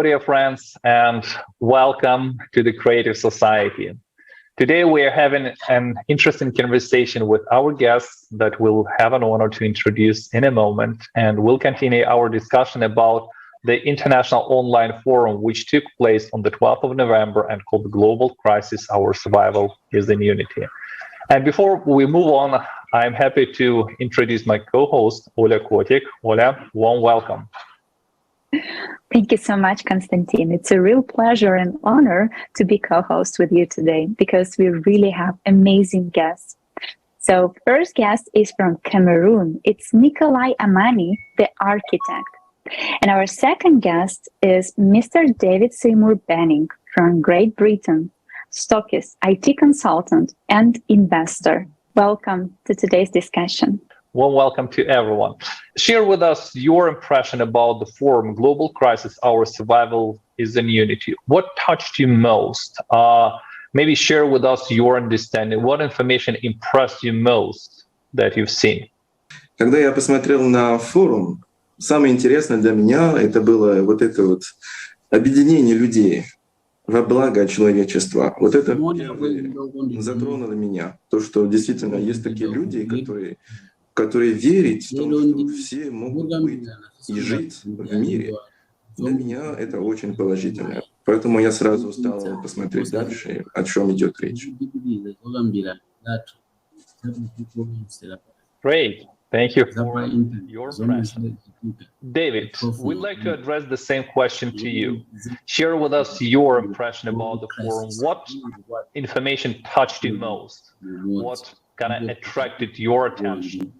dear friends, and welcome to the Creative Society. Today we are having an interesting conversation with our guests that we'll have an honor to introduce in a moment, and we'll continue our discussion about the International Online Forum, which took place on the 12th of November and called Global Crisis, Our Survival is in Unity. And before we move on, I'm happy to introduce my co-host, Ola Kotik. Ola, warm welcome. Thank you so much, Konstantin. It's a real pleasure and honor to be co-host with you today because we really have amazing guests. So first guest is from Cameroon. It's Nikolai Amani, the architect. And our second guest is Mr. David Seymour Banning from Great Britain, stockist, IT consultant, and investor. Welcome to today's discussion. Well, welcome to everyone. Share with us your impression about the forum, Global Crisis, Our Survival is in Unity. What touched you most? Maybe share with us your understanding. What information impressed you most that you've seen? Когда я посмотрел на форум, самое интересное для меня это было вот это вот объединение людей во благо человечества. Вот это затронуло меня. То, что действительно есть такие люди, которые верят в том, что все могут быть и жить в мире. Для меня это очень положительно. Поэтому я сразу стал посмотреть дальше, о чем идет речь. Great. Thank you for your impression. David, we'd like to address the same question to you. Share with us your impression about the forum. What information touched you most? What kind of attracted your attention?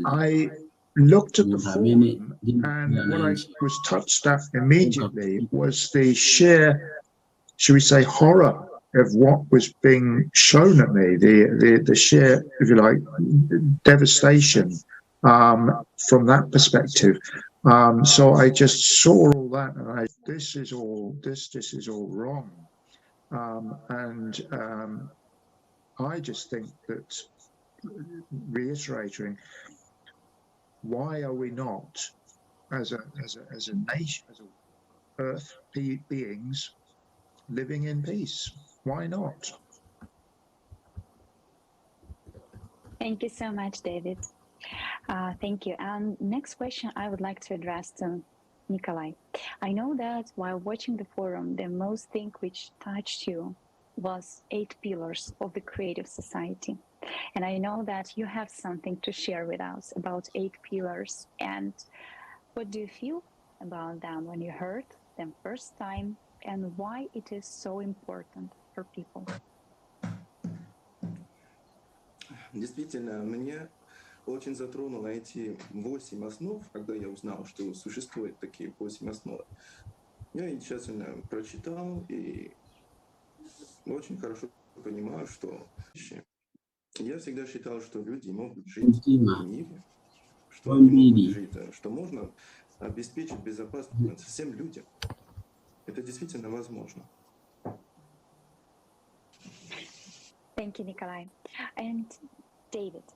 I looked at the forum, and what I was touched at immediately was the sheer, should we say, horror of what was being shown at me, the sheer, if you like, devastation from that perspective. So I just saw all that, and this is all wrong, and I just think that, reiterating, why are we not, as a nation, as Earth beings, living in peace? Why not? Thank you so much, David. Thank you. And next question I would like to address to Nikolai. I know that while watching the forum, the most thing which touched you was 8 pillars of the creative society. And I know that you have something to share with us about 8 pillars. And what do you feel about them when you heard them first time, and why it is so important for people? Действительно, меня очень затронуло эти 8 основ, когда я узнал, что существуют такие 8 основ. Я их тщательно прочитал и очень хорошо понимаю, что я всегда считал, что люди могут жить в мире, что они могут жить, что можно обеспечить безопасность всем людям. Это действительно возможно. Thank you, Nikolai. And David,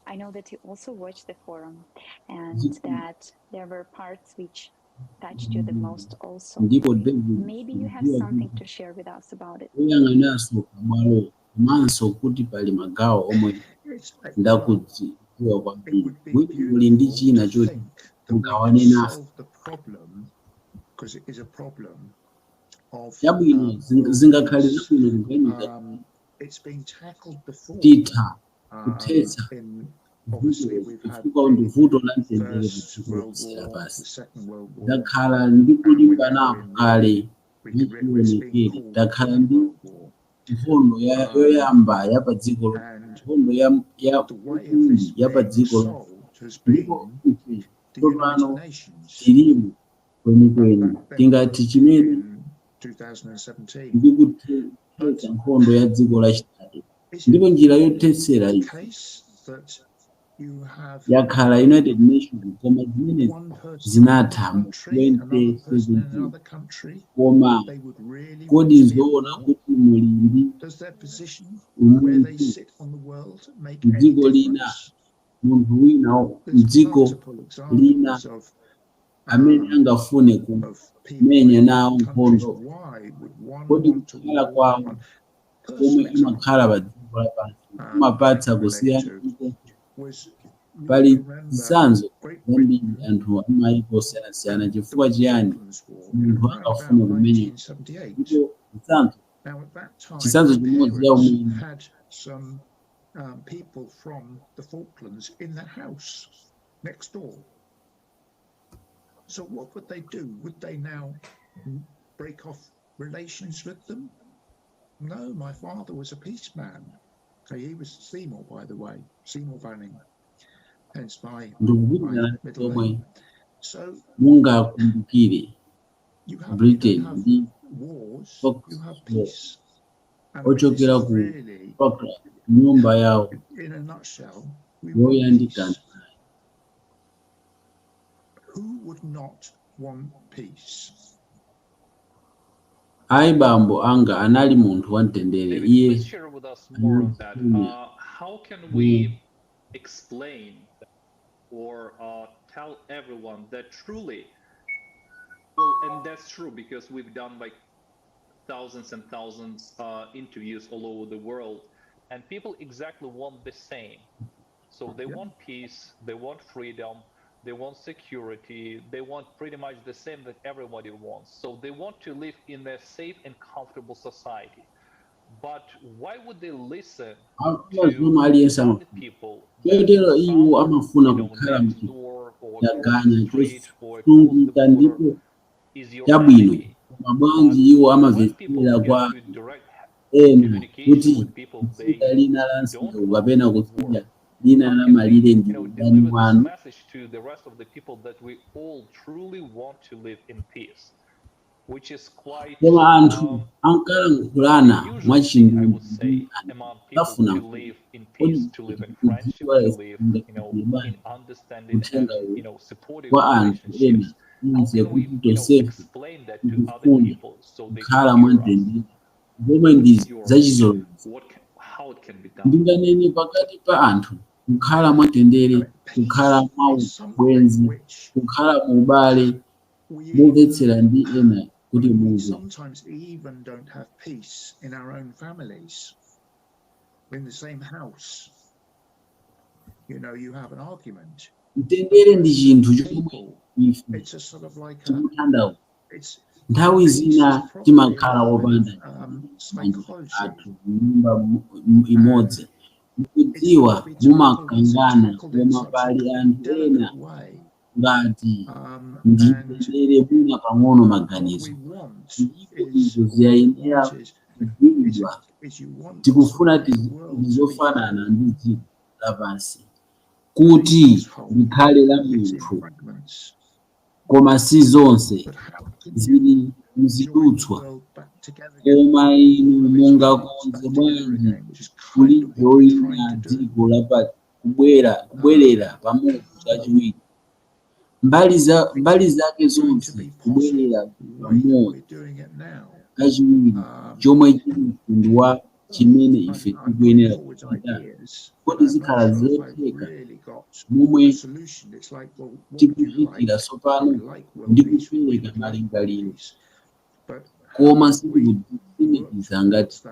I know that you also watched the forum and that there were parts which touched you the most also. Maybe you have something to share with us about it. Manso kuti pali magawo omwe ndakudziwa kwambiri kuti muli ndi china choti mugawane nafe chabwino zingakhale zabwino kuganiza titha kuthetsa chifukwa ndi vuto la mtendere kudzikosera pasi ndakhala ndikulimbanapo kale machiwonekere ndakhala ndi nkhondo yoyamba yapadziko nkhondo yapadziko ndipo tsopano tilimu kwenikweni tingathe chimene ndikuthetsa nkhondo ya dziko lachitatu ndipo njira yothetsera iyi yakhala United Nations koma zimene zinatha mu 2017 koma kodi zoona kuti mulimbi umunthu mdziko lina munthu wina mdziko lina amene angafune kumenya nawo nkhondo kodi kukhala kwawo komwe amakhala pa dziko lapansi kumapatsa kusiyana. Pali zitsanzo zambiri anthu amayiko osiyanasiyana chifukwa chiyani munthu angafune kumenya ndipo chitsanzo chimodzi ya umwini some people from the Falklands in the house next door. So what would they do? Would they now break off relations with them? No, my father was a peaceman. Okay, he was Seymour, by the way, Seymour Banning. Hence my middle name. So mungakumbukire you Britain have ndi wars, Fox you have peace. And ochokera this ku is really, Kupatula nyumba yawo in a nutshell, we want yoyandikana. peace. Who would not want peace? Ayi bambo anga anali munthu wamtendere. David, Iye please share with us more on that. How can we explain or tell everyone that truly, well, and that's true because we've done like thousands and thousands interviews all over the world, and people exactly want the same. So they want peace, they want freedom, they want security, they want pretty much the same that everybody wants. So they want to live in a safe and comfortable society. But why would they listen amazomwe aliyense to amafuna people chotero iwo amafuna kukhala next door or mchaganya street or across the chosungika border ndipo is your chabwino enemy? mabwanji iwo When people amavesera get kwa to direct ena communication kuti with people, they kutsika lina la don't nsiku want kapena to kutsika work. lina How la can we, malire ndi deliver ndani this mwanu. message to the rest of the people that we all truly want to live in peace, which is quite Koma anthu ankalankhulana usual thing, I mwachindunji would say, among people afuna to live in peace, to live in friendship, kudziwa to live, in understanding and, kutenga supportive kwa anthu ena relationships. How ize can we, kuti tonsefe explain that to other tikufuna people so they kukhala can hear us? mwamtendere zomwe ndi zachizolowezi. How it can be done? Ndinganene pakati pa anthu kukhala mwatendere, kukhala mwaubwenzi, kukhala mu ubale momvetsera ndi ena kuti We muze. sometimes even don't have peace in our own families, in the same house. You know, you have an argument. Mtendere ndi chinthu chomwe ife It's a sort of like tikuthandawo. it's Nthawi zina timakhala wopanda psychology. athu nyumba imodzi mukudziwa mumakangana koma pali anthu ena ngati ndi mtendere mwina pang'ono maganizo izo ziyenera kudziwidwa. Tikufuna tizofanana ndi dziko lapansi kuti likhale la munthu, koma si zonse zili muzidutswa. Koma inu mungakonze bwanji kulijoyina dziko lapansi kubwerera pamodzi kachiwiri, mbali zake zonse kubwerera pamodzi kachiwiri, chomwe chili mtundu wa chimene ife tikuyenera kuchita. Kodi zikhala zotheka momwe tikuchitira tsopano ndi kupereka malingaliro, koma sitikutsimikiza ngati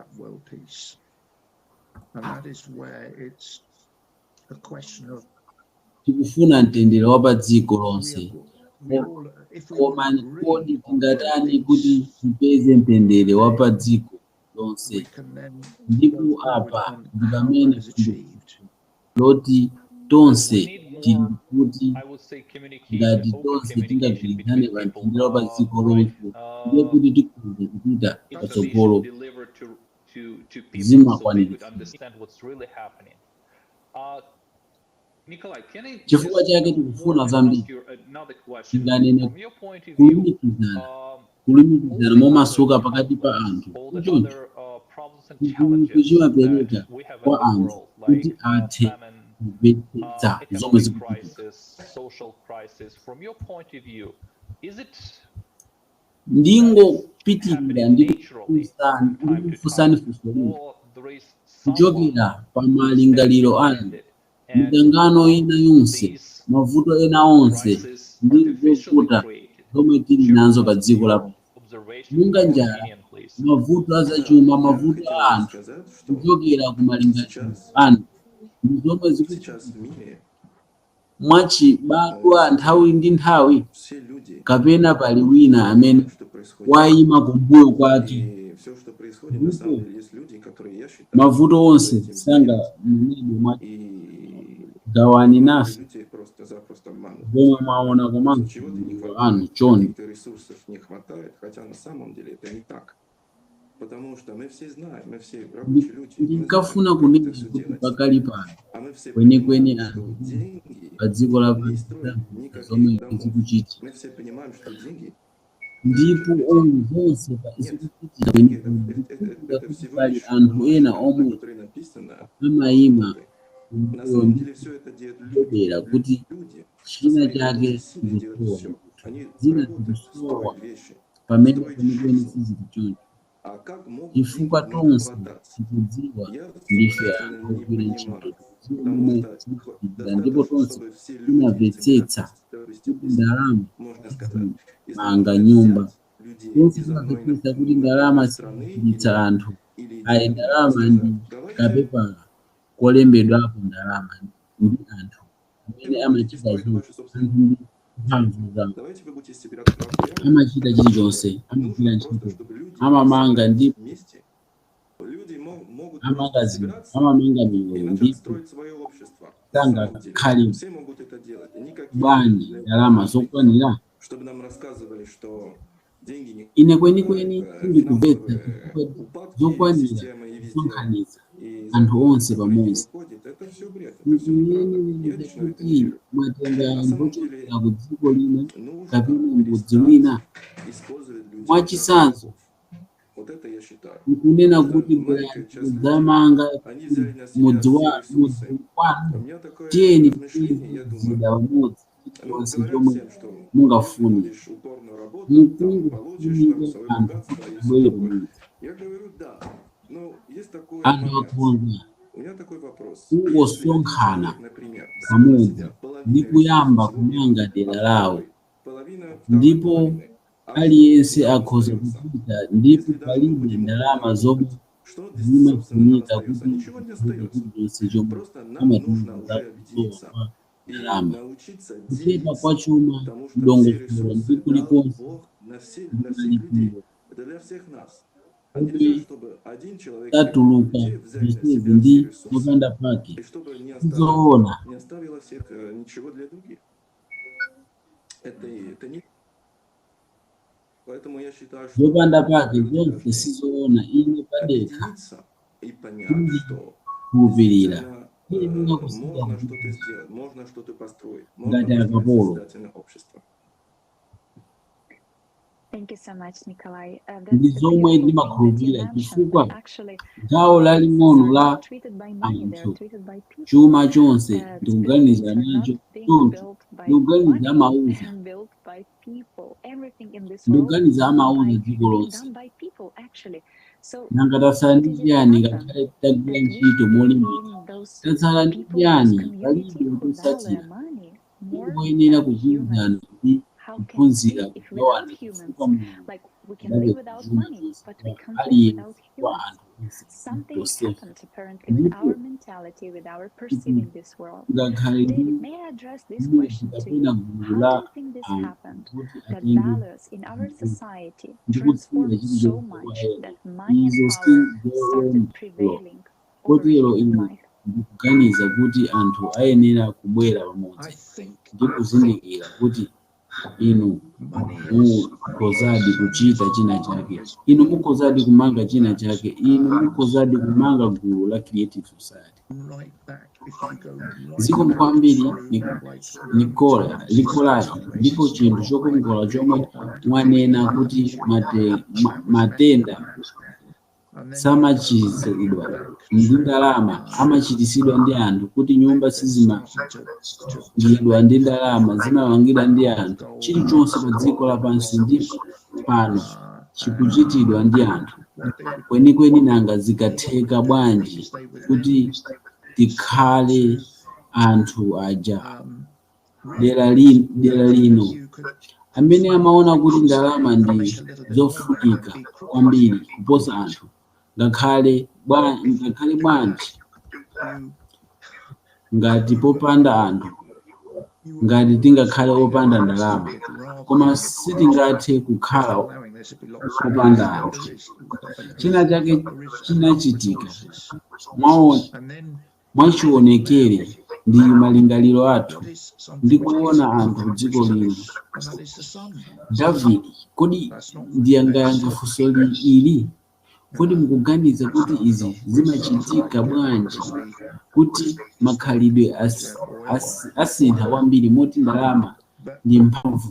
tikufuna mtendere wa pa dziko lonse. Koma kodi tingatani kuti tipeze mtendere wa pa dziko lonse? Ndipo apa ndi pamene loti tonse tili kuti ngati tonse tingagwirizane pa mtendere wa pa dziko lonse, ndiye kuti tikhoza kupita patsogolo zimakwaniritsa. Chifukwa chake tikufuna zambiri, tinganene kulumikizana momasuka pakati pa anthu. Choncho chinthu chimapereka kwa anthu kuti athe kumvetsetsa zomwe zikuchitika. Ndingopitirira ndi kufunsani funso lina kuchokera pa malingaliro anu. Mikangano ina yonse, mavuto ena onse ndi zovuta zomwe tili nazo pa dziko lapansi. Monga njala, mavuto azachuma, mavuto a anthu kuchokera ku malingaliro anu ndi zomwe zikuchitika mwachibadwa nthawi ndi nthawi, kapena pali wina amene wayima kumbuyo kwake. Ndipo mavuto onse sangamunidwe mwa Dziwani nafe zomwe mwaona komanso anu chonde. Ndinkafuna kunena kuti pakali pano kwenikweni anthu pa dziko lapansi zomwe zikuchitika, ndipo zonse zikuchitika kwenikweni kuti pali anthu ena omwe amayima kumbuyo ndikudedera kuti china chake chikusowa, zina zikusowa pamene kwenikweni sizili choncho. Chifukwa tonse tikudziwa ndife anthu ogwira ntchito zomwe zikuchitika, ndipo tonse timamvetsetsa kuti ndalama zimanga nyumba. Tonse timamvetsetsa kuti ndalama sizichititsa anthu. Ayi, ndalama ndi kapepala kolembedwapo ndalama ndi anthu amene amachita zonse. Anthu ndi mphamvu zawo, amachita chilichonse, amagwira ntchito, amamanga ndipo amamanga miyoyo, ndipo sangakhale bwanji ndalama zokwanira. Ine kwenikweni sindikupeza zokwanira kusonkhanitsa anthu onse pamodzi. Ndikuyenera kuti mwatenga anthu ochokera ku dziko lina kapena m'mudzi wina. Mwachitsanzo, ndikunena kuti kudzamanga mudzi wanu, tiyeni tizichita pamodzi chilichonse chomwe mungafune. Mukungofunika anthu abwere pamodzi. Anthu akhonza kungosonkhana pamodzi ndi kuyamba kumanga dera lawo, ndipo aliyense akhoza kupita, ndipo palibe ndalama zomwe zimafunika kuti chilichonse chomwe amatumiza kusowa kwa ndalama. Kuchepa kwa chuma, mdongosolo ndi kulikonse ndimalipiro omwe tatuluka zonsezi ndi zopanda pake sizoona. Zopanda pake zonse sizoona. Ine padekha sindikhulupirira. Ine kusiya ngati akapolo. Thank you so much, Nikolai. Ndi zomwe ndimakhulupirira, chifukwa gawo laling'ono la anthu chuma chonse ndikuganiza nacho choncho, ndikuganiza amauza, ndikuganiza amauza dziko lonse. Nanga tatsala ndi chiyani ngakhale tagwira ntchito molimbika? Tatsala ndi chiyani? Palibe kutsatira. Tikuyenera kugwirizana ndi kuphunzira kugawana chifukwa Mulungu aliyense kwa anthu something happened apparently with our mentality, with our perceiving this world. David, may I address this question to you? How do you think this happened? That values in our society transformed so much that money and power started prevailing over human life. Ndikuganiza kuti anthu ayenera kubwera pamodzi ndi kuzindikira kuti inu mukhozadi kuchita china chake, inu mukhozadi kumanga china chake, inu mukhozadi kumanga gulu la creative society. Ziko kwambiri Nikolai, ndipo chinthu chokongola chomwe mwanena kuti matenda samachititsidwa ndi ndalama, amachititsidwa ndi anthu, kuti nyumba sizimangidwa ndi ndalama, zimamangidwa ndi anthu. Chilichonse pa dziko lapansi ndi pano chikuchitidwa ndi anthu. Kwenikweni nanga zikatheka bwanji kuti tikhale anthu aja dera lino amene amaona kuti ndalama ndi zofunika kwambiri kuposa anthu, ngakhale bwanji ngati popanda anthu, ngati tingakhale opanda ndalama, koma sitingathe kukhala popanda anthu. China chake chinachitika mwachionekere ndi malingaliro athu ndi kuona anthu dziko lino. David, kodi ndiyangayanga funso ili? Kodi mukuganiza kuti izi zimachitika bwanji kuti makhalidwe asintha kwambiri moti ndalama ndi mphamvu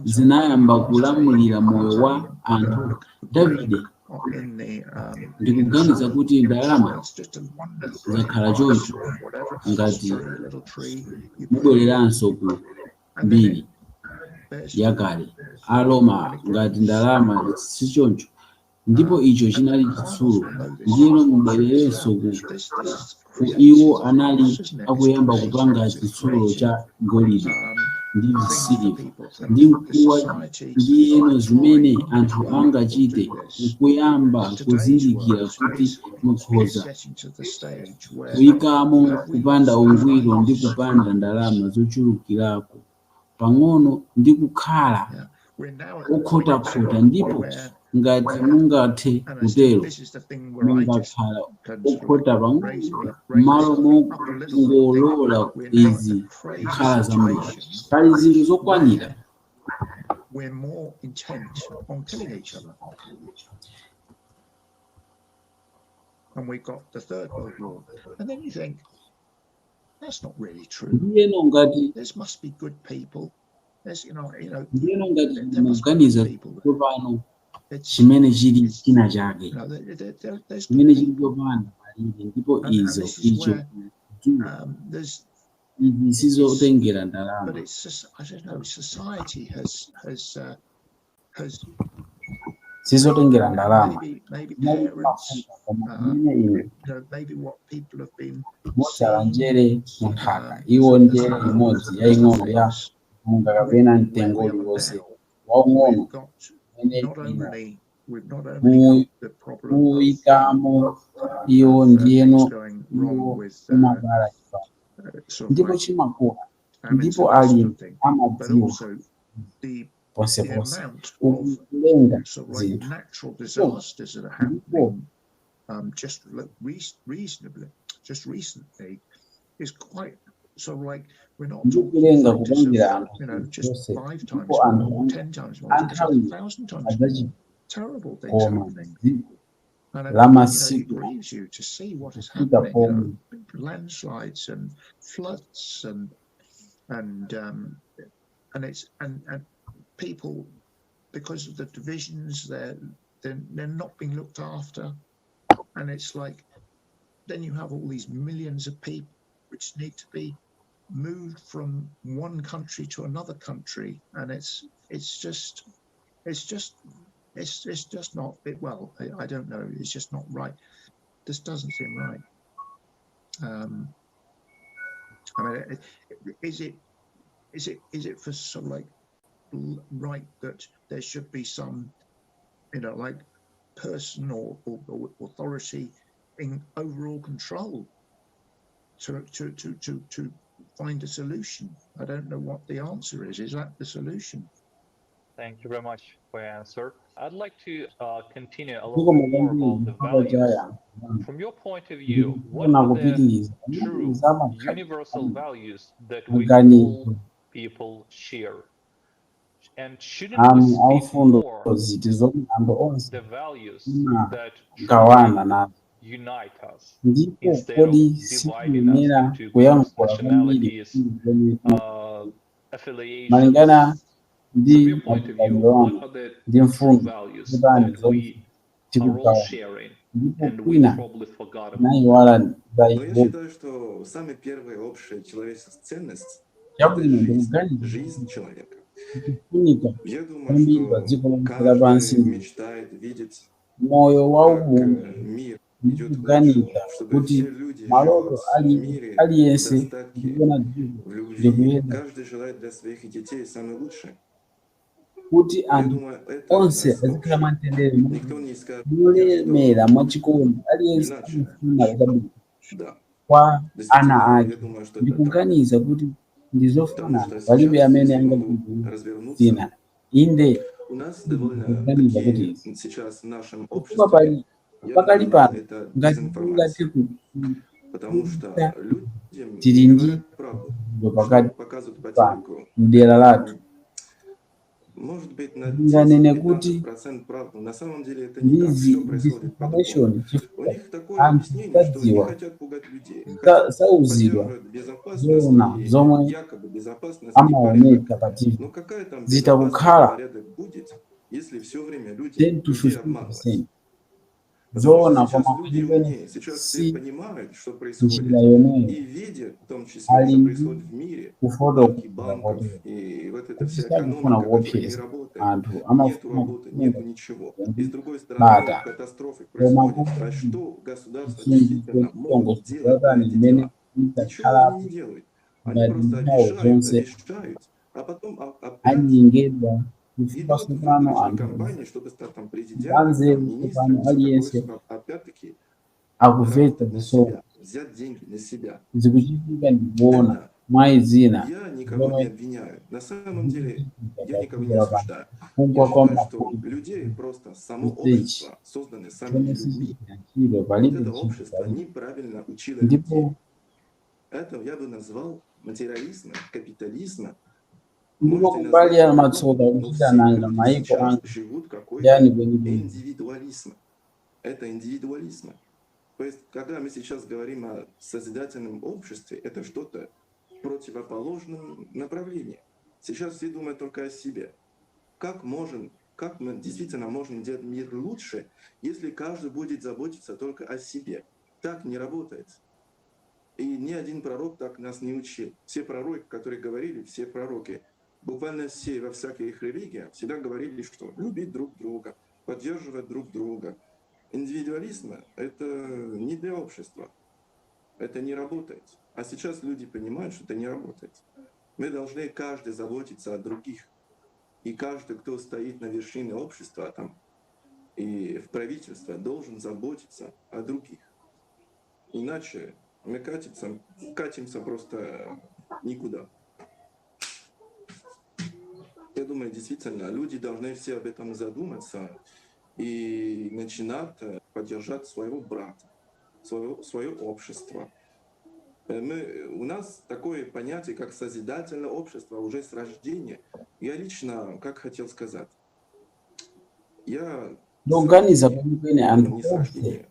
zinayamba kulamulira moyo wa anthu? Davide, ndikuganiza kuti ndalama zakhala choncho ngati mubwereranso ku mbiri yakale Aroma, ngati ndalama si choncho ndipo icho chinali chitsulo, ndiyeno mubwererenso ku iwo anali akuyamba kupanga chitsulo cha golide ndi siliva ndi mkuwa, ndiyeno zimene anthu angachite nkuyamba kuzindikira kuti mukhoza kuyikamo kupanda ungwiro ndi kupanda ndalama zochulukirapo pang'ono ndi kukhala okhotakhota, ndipo ngati mungathe kutero mungakhala okhota pang'ono m'malo mongolola izi kukhala zambiri. Pali zinthu zokwanira. We're more intent on killing each other. And we've got the Third World War. And then you think, that's not really true. There must be good people. There's, there must be good people. Chimene chili china chake chimene chili popanda malire ndipo izo icho izi sizotengera ndalama. But it's, I don't know, society has sizotengera ndalama. maybe parents, maybe what people have been motsala njere munthaka iwo njere imodzi yaying'ono ya munga kapena mtengo uliwonse waung'ono muyikamo iwo ndiyeno iwo umabala ndipo chimakula ndipo ali amadziwa ponseponse ukulenga zinthu ndipo just recently is quite so like we're not ndikulenga kupangira anthu just 5 times ndipo anthu more, 10 times more, 1,000 times more. Terrible things happening. And it grieves you to see what is happening. Landslides and floods and people, because of the divisions, they're not being looked after, and it's like then you have all these millions of people which need to be moved from one country to another country, and it's just not well. I don't know. It's just not right. This doesn't seem right. I mean, is it for sort of like right that there should be some, like person or authority in overall control to find a solution? I don't know what the answer is. Is that the solution? Thank you very much for your answer. I'd like to continue a little bit more about the values. From your point of view, what are the true universal values that we all people share? And shouldn't we speak more the values that truly unite us instead of dividing us into groups, nationalities, affiliations? From your point of view, what are the true values that we are all sharing and we probably forgot about? Я считаю, что самая первая общая человеческая ценность — это жизнь человека. Я думаю, что каждый мечтает видеть, как мир идет к лучшему, чтобы все люди живут в мире, в достатке, в любви. Каждый желает для своих детей самое лучшее. kuti anthu думаю, это onse нас azikhala общее. mwamtendere Никто не скажет, molemera mwachikondi aliyense иначе. amafuna kukabwino Да, kwa ana действительно, ake я думаю, что это так. ndikuganiza kuti ndi Потому zofanana что palibe сейчас, amene если могу angakwiye развернуться, zina inde у нас довольно ndikuganiza kuti такие izi сейчас в нашем chifukwa обществе, я бы pakali назвал pano это ngati tingathe дезинформацией. Потому что людям tili не ndi говорят правду, pakati что показывают по pano телеку. mdera lathu Может быть, на ndinganene kuti 10-15% правды. На самом деле это не так. ndizi Все происходит по-другому. disinformation У chifukwa них такое anthu объяснение, что не sadziwa хотят пугать людей, хотят sauzidwa поддерживать безопасность zona и zomwe якобы безопасность и порядок. amaoneka pa TV Но какая там безопасность и zitakukhala порядок будет, если все время люди 10 to людей 15%. обманывают? Потому что Zona сейчас koma люди kuti умнее, сейчас все si понимают, что происходит, njira yomweyo и видят в том числе, ali что ndi происходит в мире, kufotokoza атаки банков, kuti и вот эта вся sakufuna экономика, которая не kuopseza работает, anthu нету amafuna работы, нету kufunga ничего. И с другой стороны, bata катастрофы koma происходят. А kuti что государства chinthu действительно могут делать на chotongosodzatani эти limene дела? Ничего они lingakhalapo не делают. Они ngati просто nthawi обещают, zonse обещают, а потом опять anyengedwa chifukwa идут в tsopano выборочные anthu кампании, чтобы стать там президентом, anzeru там, tsopano министром, все такое. aliyense Опять-таки akupvetsa заработать на zisomo себя, взять деньги на себя. zikuchitika ndikuona Это mwa zina я никого не zomwe обвиняю. На самом деле я никого не zikuchitika pa осуждаю. kugwa Я kwa считаю, что mafuta людей просто само mstage общество, созданное самими chomwe людьми, sichigwira ntchito вот palibe это ntchito общество palibe неправильно учило ndipo людей. Это я бы назвал материализмом, капитализмом. ndipo Можете kumbali назвать ya как matsoka угодно, но kuchita все nanga люди maiko сейчас anga живут какой-то yani kwenye индивидуализмом. Это индивидуализм. То есть, когда мы сейчас говорим о созидательном обществе, это что-то в противоположном направлении. Сейчас все думают только о себе. Как мы действительно можем делать мир лучше, если каждый будет заботиться только о себе? Так не работает. И ни один пророк так нас не учил. Все пророки, которые говорили, все пророки, буквально все во всяких религиях всегда говорили, что любить друг друга, поддерживать друг друга. Индивидуализм – это не для общества. Это не работает. А сейчас люди понимают, что это не работает. Мы должны каждый заботиться о других. И каждый, кто стоит на вершине общества там, и в правительстве, должен заботиться о других. Иначе мы катимся просто никуда. Я думаю, действительно, люди должны все об этом задуматься и начинать поддержать своего брата, свое общество. У нас такое понятие, как созидательное общество уже с рождения. Я лично, как хотел сказать, я ndikuganiza kwenikweni anthu не с onse рождения.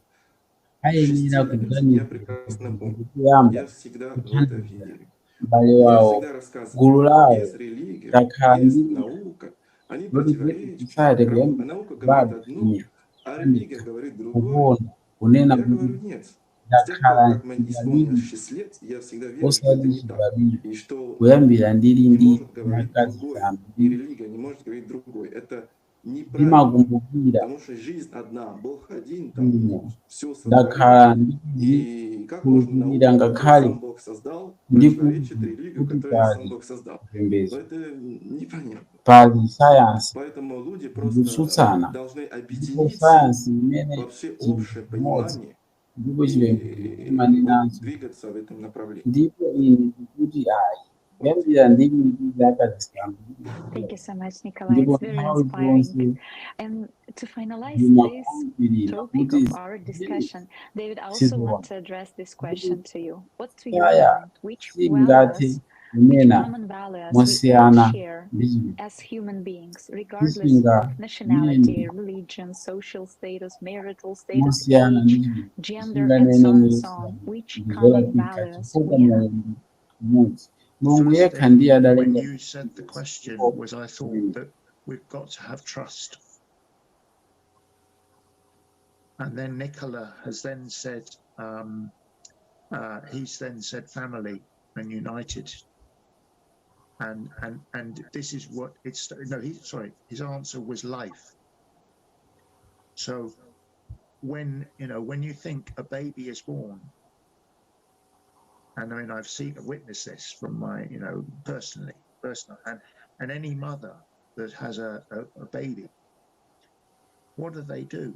ayenera 6 лет kuganiza я прекрасно помню. kuyamba Я всегда в это верил. m'bale Я wawo всегда рассказывал, gulu lawo есть религия, takhala есть ndi наука, они loti противоречат. society kuyamba Наука говорит bado одно, ine а религия говорит другое. kuona kunena Я kuti говорю, нет. С тех пор, ndakhala как мы njira исполнилось liyi 6 лет, я всегда верю, что это osati не так. chibadwire И что kuyambira ndili не ndi может говорить makazi другой. sanu И религия не может говорить другой. Это неправильно. ndimakumbukira Потому что жизнь одна, Бог один, там bwino все сотворил. ndakhala ndi И как можно kukhulupirira науку, которую ngakhale сам Бог создал, ndi противоречит религию, kuti которую сам pali Бог создал? chipembedzo Это непонятно. pali sayansi Поэтому люди просто zikutsutsana должны ndipo объединиться sayansi imene во chili всеобщее chimodzi понимание ndipo chipembedzo и chimanenanso двигаться в этом направлении. ndipo ine ndikuti ayi kuyambira ndili ndi zaka zisanu Thank you so much, Nikolai. ndipo It's very nthawi inspiring. zonse And to finalize this ndimakhulupirira topic kuti of our discussion, David, I also sizoona want to address this question to you. What to your kaya mind? Which singathe values, which kunena common values we all mosiyana share ndi chinthu as human beings, regardless tisinga of nationality, religion, social status, marital status, mosiyana ndi age, chinthu gender, and tisinganene so on and so muyesa on. Which ndizola common pika values chifukwa we have? mulungu mmodzi mulungu First yekha thing, ndiye when adalenga you said the question was, I thought that we've got to have trust. And then Nicola has then said, he's then said family and united. And this is what it's, no, his answer was life. So when you think a baby is born, and I mean, witnessed this from my, personal, and any mother that has a baby, what do?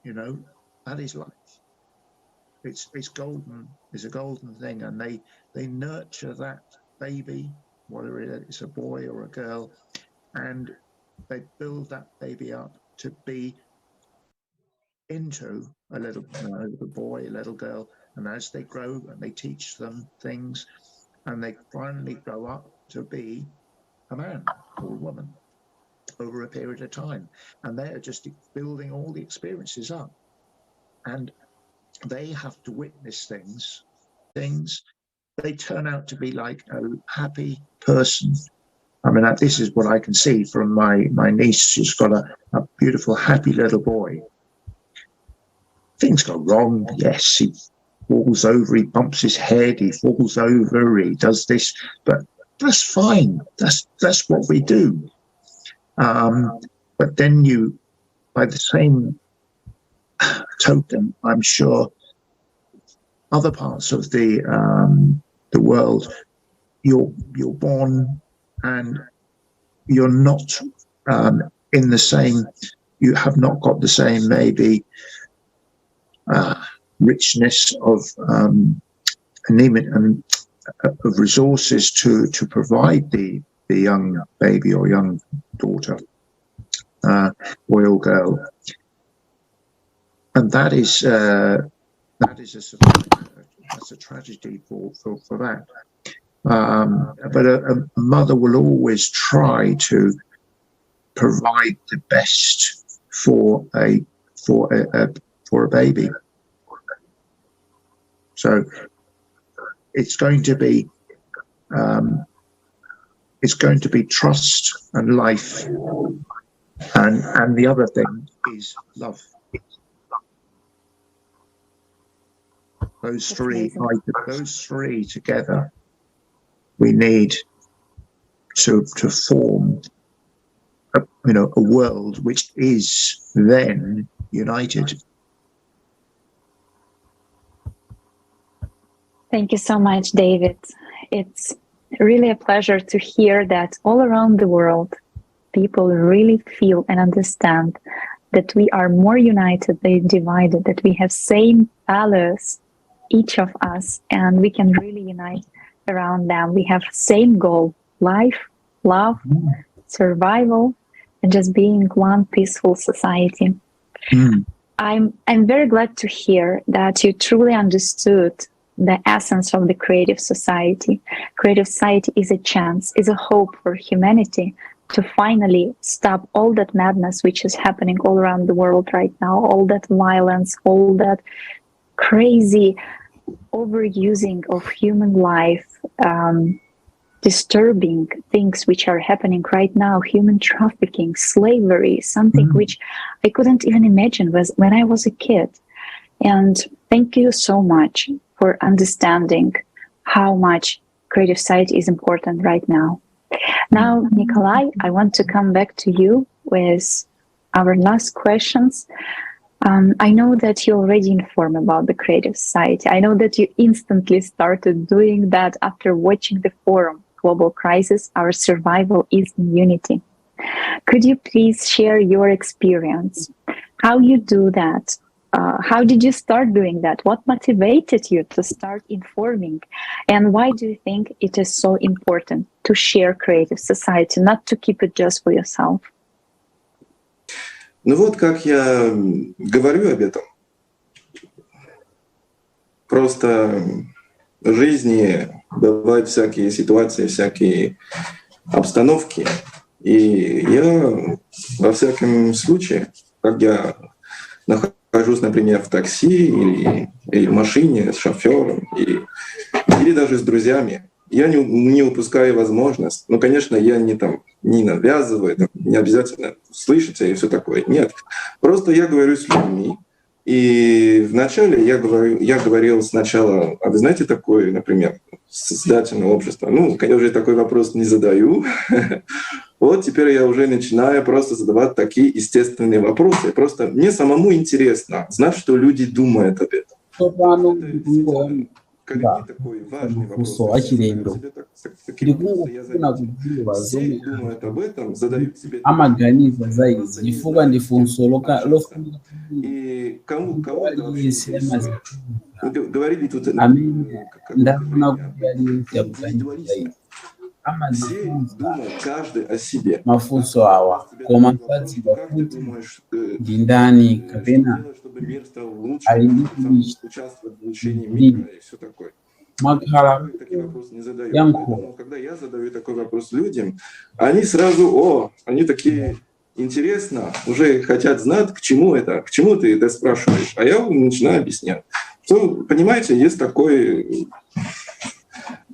You know, that is life. It's golden. It's a golden thing, and they nurture that baby, whether it's a boy or a girl, and they build that baby up to be into a little boy, a little girl, and as they grow and they teach them things, and they finally grow up to be a man or a woman over a period of time, and they're just building all the experiences up, and they have to witness things. They turn out to be like a happy person. I mean, this is what I can see from my niece. She's got a beautiful, happy little boy. Things go wrong, yes, he falls over, he bumps his head, he falls over, he does this, but that's fine. That's what we do. But then by the same token, I'm sure other parts of the world, you're born and you're not in the same. You have not got the same maybe richness of resources to provide the young baby or young daughter, boy or girl, and that's a tragedy for that. But a mother will always try to provide the best for a baby. So it's going to be trust and life, and the other thing is love. Those three together, we need to form a world which is then united. Thank you so much, David. It's really a pleasure to hear that all around the world, people really feel and understand that we are more united than divided, that we have same values, each of us, and we can really unite around them. We have same goal: life, love, survival, and just being one peaceful society. I'm very glad to hear that you truly understood the essence of the creative society. Creative society is a chance, is a hope for humanity to finally stop all that madness which is happening all around the world right now, all that violence, all that crazy overusing of human life, disturbing things which are happening right now, human trafficking, slavery, something which I couldn't even imagine when I was a kid. And thank you so much for understanding how much creative society is important right now. Now, Nikolai, I want to come back to you with our last questions. I know that you already informed about the creative society. I know that you instantly started doing that after watching the forum, Global Crisis, Our Survival is in Unity. Could you please share your experience? How you do that? How did you start doing that? What motivated you to start informing? And why do you think it is so important to share creative society, not to keep it just for yourself? Ну вот, как я говорю об этом, просто в жизни бывают всякие ситуации, всякие обстановки, и я во всяком случае, как я нахожусь, например, в такси или в машине с шофёром, или даже с друзьями, я не упускаю возможность. Ну, конечно, я не навязываю, не обязательно слышите и все такое. Нет, просто я говорю с людьми. И вначале я говорил сначала, а вы знаете такое, например, создательное общество? Ну, я уже такой вопрос не задаю. Вот теперь я уже начинаю просто задавать такие естественные вопросы. Просто мне самому интересно знать, что люди думают об этом. коренит такой важный вопрос. Mafunso achilendo Себе так tiri таким образом я kungofuna заметил. kudziwa Все zomwe думают об этом, задают себе amaganiza za просто izi не chifukwa ndi знают, с кем funso общаться. lofunika И кого-то вообще aliyense интересует. Говорили тут, amene как ndafuna время kuti aliyense akuganiza индивидуалиста. izi Все amazifunsa думают каждый о себе. mafunso awa Тебе koma задают вопрос, sadziwa как ты kuti думаешь, ndi ndani что kapena делать, чтобы мир стал лучше, ali ndi там, chilichi участвовать в улучшении ndini мира и все такое. mwakhala Такие вопросы не задают. yankho Поэтому, когда я задаю такой вопрос людям, они сразу, они такие, интересно, уже хотят знать, к чему ты это спрашиваешь. А я начинаю объяснять. Что, понимаете, есть такой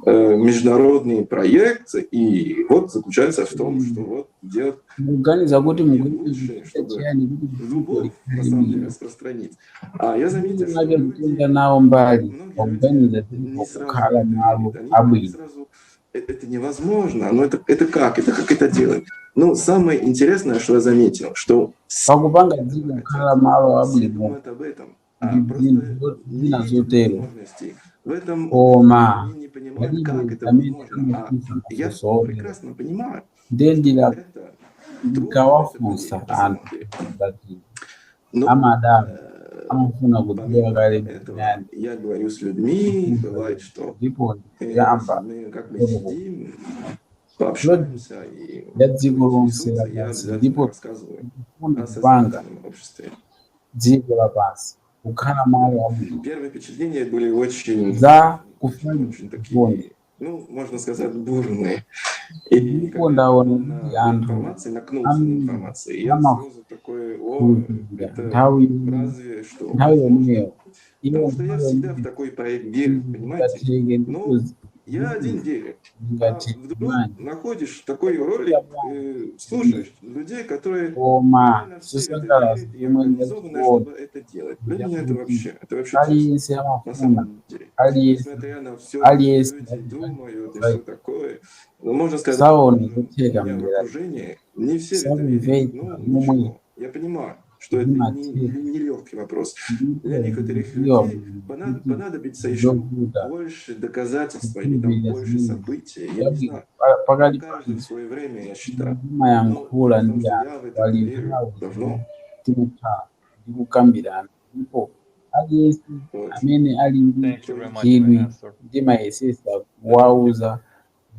международный проект, и вот заключается в том, что вот делать mukuganiza kuti лучше, mukuita чтобы chiyani kuti dziko любовь на likhale самом деле bwino распространить. А я заметил, что mwake люди, kutenga nawo mbali многие pakuganiza люди kuti не сразу kukhala это malo видят. Они abwino сразу, это невозможно, но это как это делать? Ну, самое интересное, что я заметил, что pakupanga dziko kukhala malo все abwino думают об этом, ndi просто zinthu не zina видят zotero возможностей. В этом koma они не понимают, как palibe это amene возможно. А amafunsa я mafunso otero прекрасно понимаю, ndendera это трудно это ndikawafunsa понять на самом anthu деле. ngati Но amadama amafuna kudziwa помимо kale этого, nyani я говорю с людьми, bывает, что ndipo ndikuyamba мы сидим, пообщаемся, и ya dziko lonse интересуется, я lapansi обязательно ndipo рассказываю tikufuna о kupanga сознательном обществе. dziko lapansi kukhala malo abwino Первые впечатления были очень, za kufuna очень kuona такие, ну, можно сказать, бурные. И ndipo когда я ndaona попал kuti на anthu информации, наткнулся на информации, я amakhulupirira сразу такой, это разве что. nthawi yomweyo Потому iwo что я nthawi всегда в yomweyo такой проект верю, понимаете? ngatheke ndipo Ну, я один верю. А ngatheke вдруг imani находишь такой ролик, слушаешь людей, которые koma реально все в это zosangalatsa верят и zomwe организованы, ndikuona чтобы это делать. Для меня это вообще чудесно. aliyense На amafuna самом деле. aliyense Несмотря на все, aliyense люди думают и все такое, но можно сказать, saona у zotheka меня в mdera окружении не все в это samveka верят. Ну, momwe ничего. Я понимаю, что это нелегкий вопрос. Для некоторых людей понадобится еще zovuta больше доказательств или там больше событий. Я не знаю. pakati Каждый в свое время, я считаю. mayankhula Потому ndi что anthu я в это pali верю nthawi давно. tikukhala ndikukambirana ndipo aliyense Вот. amene ali ndi Thank you very much for chidwi your answer. ndimayesesa kuwauza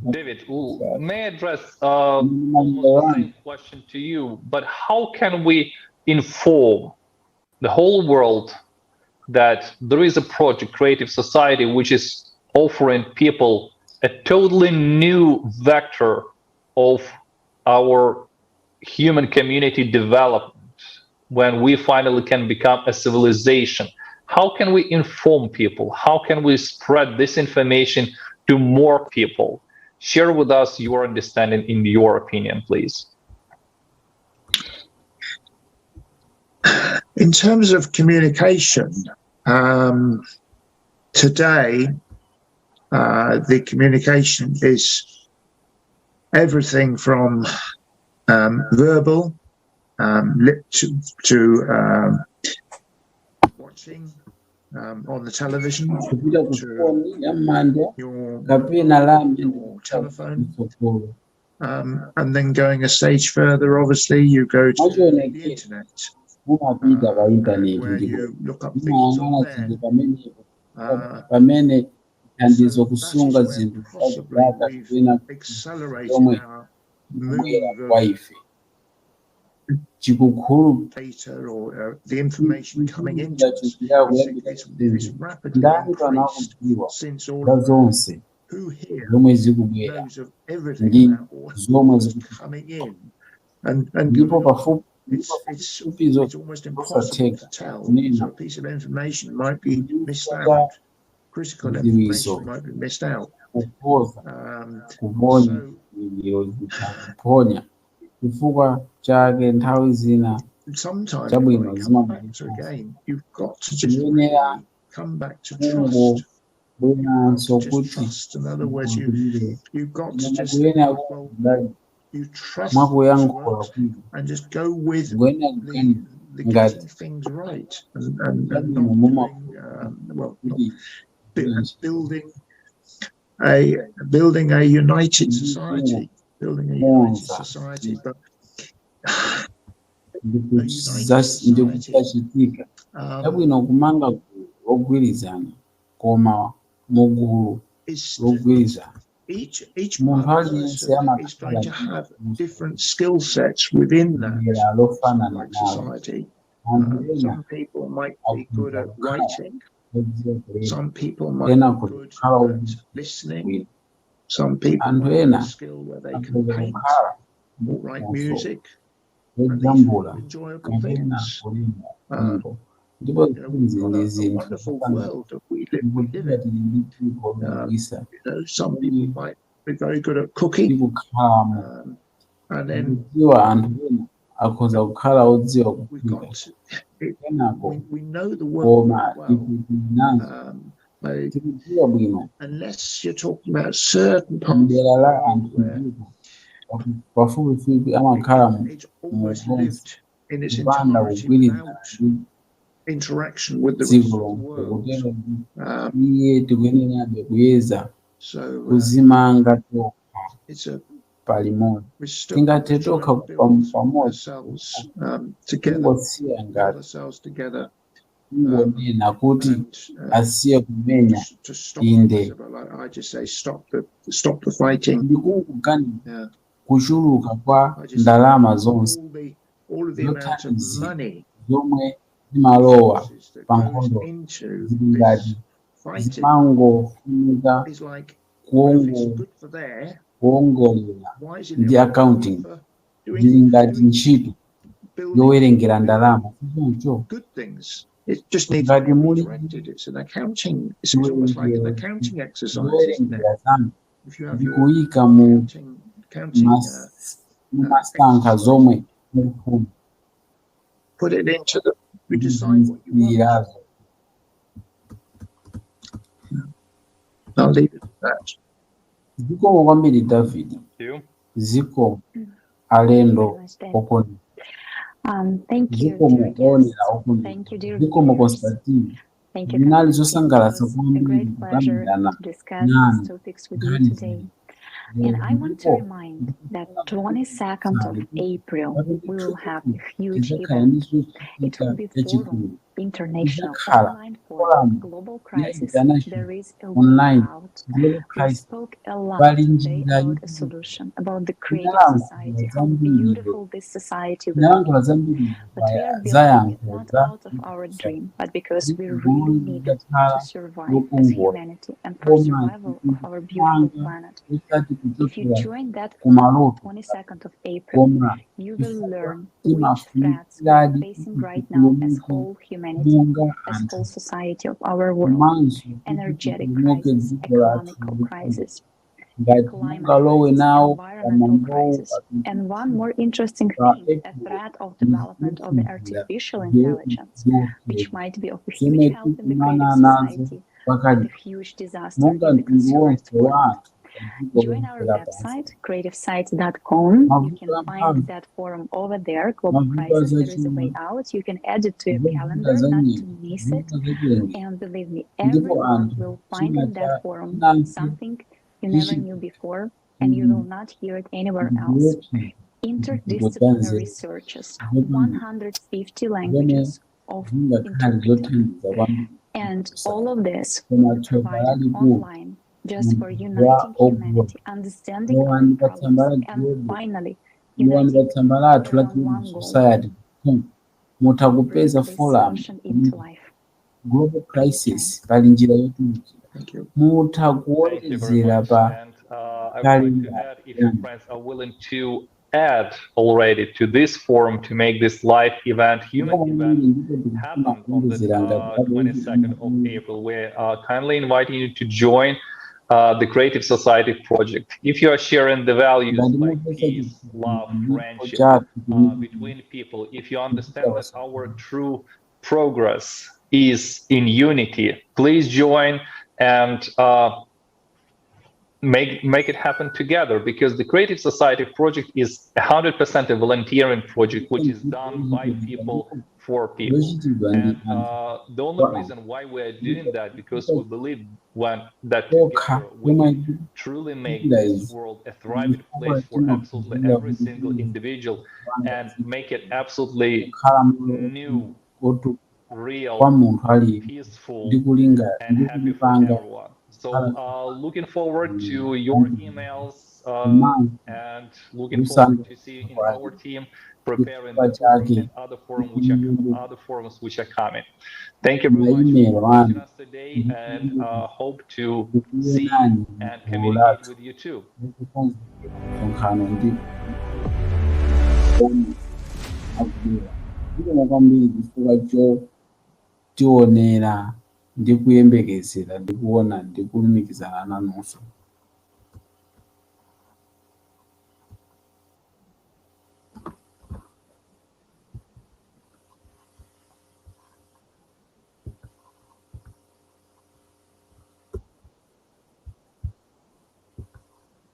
David, may I address almost the same question to you, but how can we inform the whole world that there is a project, Creative Society, which is offering people a totally new vector of our human community development when we finally can become a civilization? How can we inform people? How can we spread this information to more people? Share with us your understanding in your opinion, please. In terms of communication, today, the communication is everything from verbal, lip to watching on the television, kupita kufoni ya mmanja your kapena lamya telephone, mtsogolo and then going a stage further, obviously, you go to the internet, mumapita pa intaneti where ndipo you look up things on mumayang'ana there. zinthu pamene thandizo kusunga zinthu Possibly we've kapena accelerated zomwe our kubwera move kwa of ife chikukhulu data or the information coming into us is rapidly ndani increased panakudziwa since all za of zonse who here zomwe zikubwera knows of everything ndi about zomwe what's zikubwera coming in and ndipo going on. pafupi It's almost impossible to tell. So a piece of information might be missed out. Critical information might be missed out. kupoza kuponya miliro kuponya chifukwa chake nthawi zina sometimes chabwino when it comes back to again, you've got to just really come back to trust. bwinanso Just kuti trust. In other words, you've got to just you trust mwakuyankhula and just go with gwena the getting things right and not doing building a united society, but ndikusachitika chabwino kumanga ogwirizana koma mugulu logwirizana each person is going to have different skill sets within that society. Some people might be good at writing. Some people might be good at listening. Some people might have a skill where they can paint or write music. And these are enjoyable things. We've got a wonderful world that we live in. Some people might be very good at cooking. And then we know the world well. Unless you're talking about certain parts it's almost lived in its entirety without interaction with the rest of the world. So it's a we're still trying to build ourselves together. To stop, I just say stop the fighting. Kuchuluka kwa ndalama zonse all of the amount of money zomwe zimalowa pa nkhondo zingati zimangofunika kuongolera ndi accounting zili ngati ntchito yowerengera ndalama it just needs to be directed. It's an accounting. It's almost like an accounting exercise, isn't it? If you have your accounting put it into the. We decide what you want. I'll leave it at that. Zikomo kwambiri David. Zikomo alendo okoni. Thank you. Thank you, dear viewers. Thank you. It's a great pleasure to discuss these topics with you today. And I want to remind that 22nd of April, we will have a huge event. It will be Forum, International Online Forum, Global Crisis. There is a way out. We spoke a lot today about a solution, about the creative society, how beautiful this society will be. But we are building it not out of our dream, but because we really need it to survive as humanity and for survival of our beautiful planet. If you join that forum, 22nd of April, you will learn which threats we are facing right now as whole humanity, as whole society of our world: energetic crisis, economical crisis, climate crisis, environmental crisis, and one more interesting thing, a threat of development of the artificial intelligence, which might be of a huge help in the creative society, but a huge disaster in the consumerist world. Join our website, creativesites.com. You can find that forum over there, Global Crisis. There is a way out. You can add it to your calendar, not to miss it. And believe me, everyone will find in that forum something you never knew before, and you will not hear it anywhere else. Interdisciplinary researches, 150 languages of interpreting. And all of this provided online, just for uniting humanity, understanding our problems, and finally, uniting around one goal, mutakupeza forum Global Crisis pali njira yotumiza mutakuonjezera pa kalenda. If your friends are willing to add already to this forum to make this live event, human event, happen on the 22nd of April, we're kindly inviting you to join the Creative Society project. If you are sharing the values like peace, love, friendship between people, if you understand that our true progress is in unity, please join and make it happen together, because the Creative Society project is 100% a volunteering project, which is done by people for people. And the only reason why we are doing that, because we believe that together we can truly make this world a thriving place for absolutely every single individual and make it absolutely new, real, peaceful, and happy for everyone. So looking forward to your emails and looking forward to see you in our team preparing the forum and other forums which are coming. Thank you very much for watching us today, and hope to see and communicate with you too. tionera ndi kuyembekezera ndi kuona ndi kulumikizana nonso.